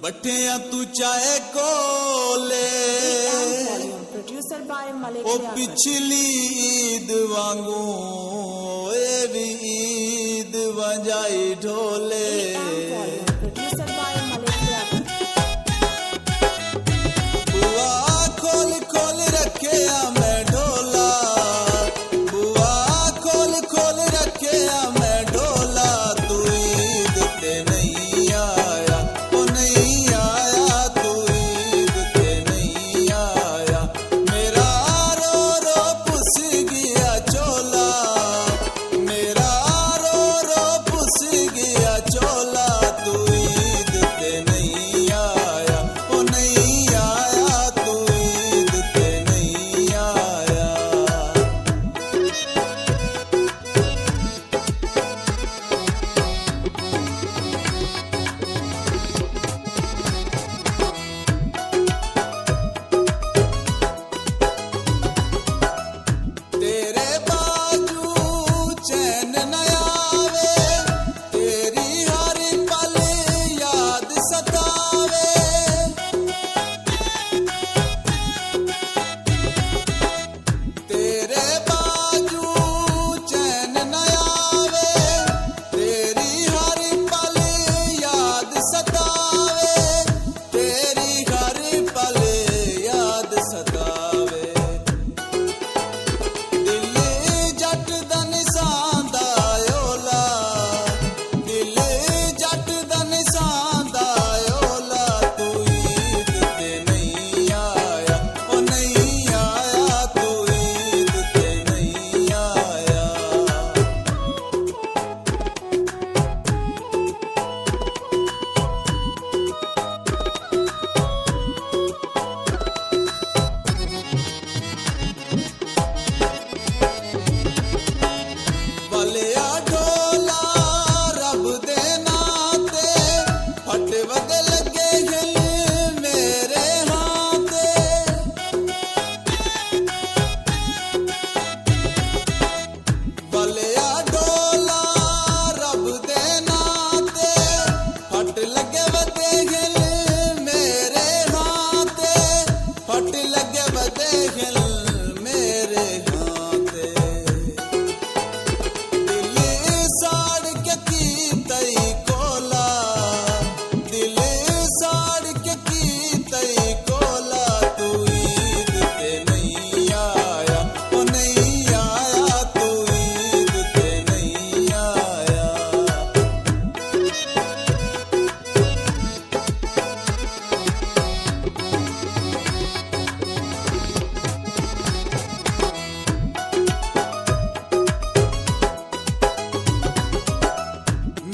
बठिया तू चाहे कोले Produced by Malik O Liaquat. पिछली ईद वांगू ए भी ईद वजाई Dhole Produced by Malik Liaquat. बुआ खोल खोल रखे मैं ढोला बुआ खोल खोल रखे मैं ढोला तू ईद ते नहीं आया ओ नहीं आया तू ईद ते नहीं आया मेरा रो रो पुस गया चोला मेरा रो रो पुस गया चोला तू ईद ते नहीं आया ओ नहीं आया तू ईद ते नहीं आया तेरे बाजू चैन न आवे तेरी हर पल याद सतावे तेरे बाजू चैन न आवे तेरी हर पल याद सतावे तेरी हर पल याद सतावे दिल जट दा निशान दा ओला दिल जट दा निशान दा ओला तू ईद ते नहीं आया ओ नहीं आया तू ईद ते नहीं आया बलिया ढोला रब दे नाते फट वग लगे हिल मेरे हाथे बलिया ढोला रब दे नाते फट लगे वदे हिल मेरे हाथे फट लगे वदे हिल मेरे हाथे दिल साड़ के की तई कोला दिल साड़ के की तई कोला तू ईद ते नहीं आया ओ नहीं आया तू ईद ते नहीं आया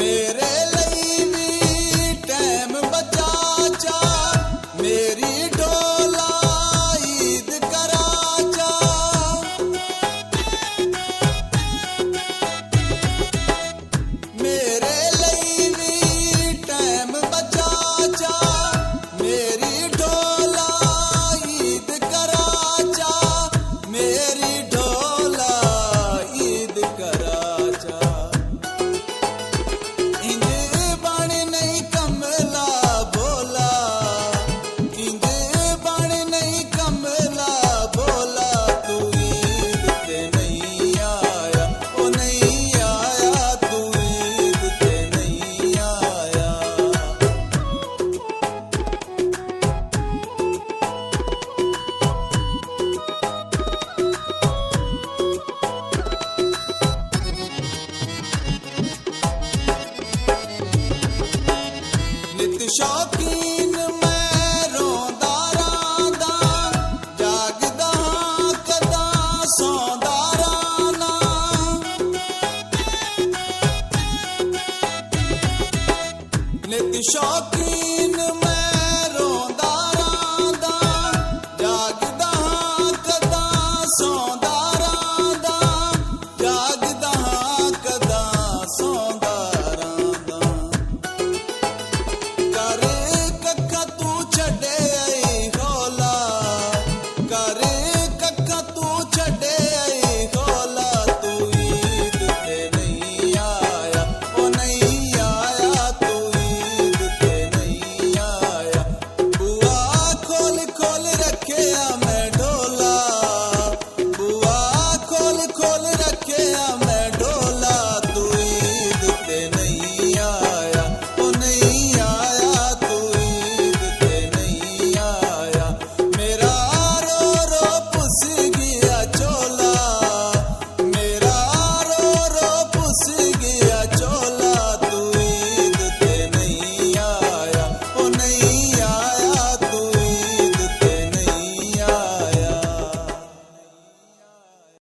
मेरे ਲਈ ਵੀ ਟਾਈਮ ਬਚਾ ਚਾ ਮੇਰੀ ਢੋਲਾ ਈਦ ਕਰਾ ਚਾ ਮੇਰੇ ਲਈ ਵੀ ਟਾਈਮ ਬਚਾ ਚਾ ਮੇਰੀ ਢੋਲਾ ਈਦ ਕਰਾ ਚਾ ਮੇਰੀ ਢੋਲਾ ਈਦ ਕਰਾ ਚਾ इंज बण नहीं कमला बोला इंज बण नहीं कमला बोला तू ईद ते नहीं आया ओ नहीं आया तू ईद ते नहीं आया नित शौकीन मैं रोंदा रांदा जागदा हां कदा सौंदा राना नित शौकीन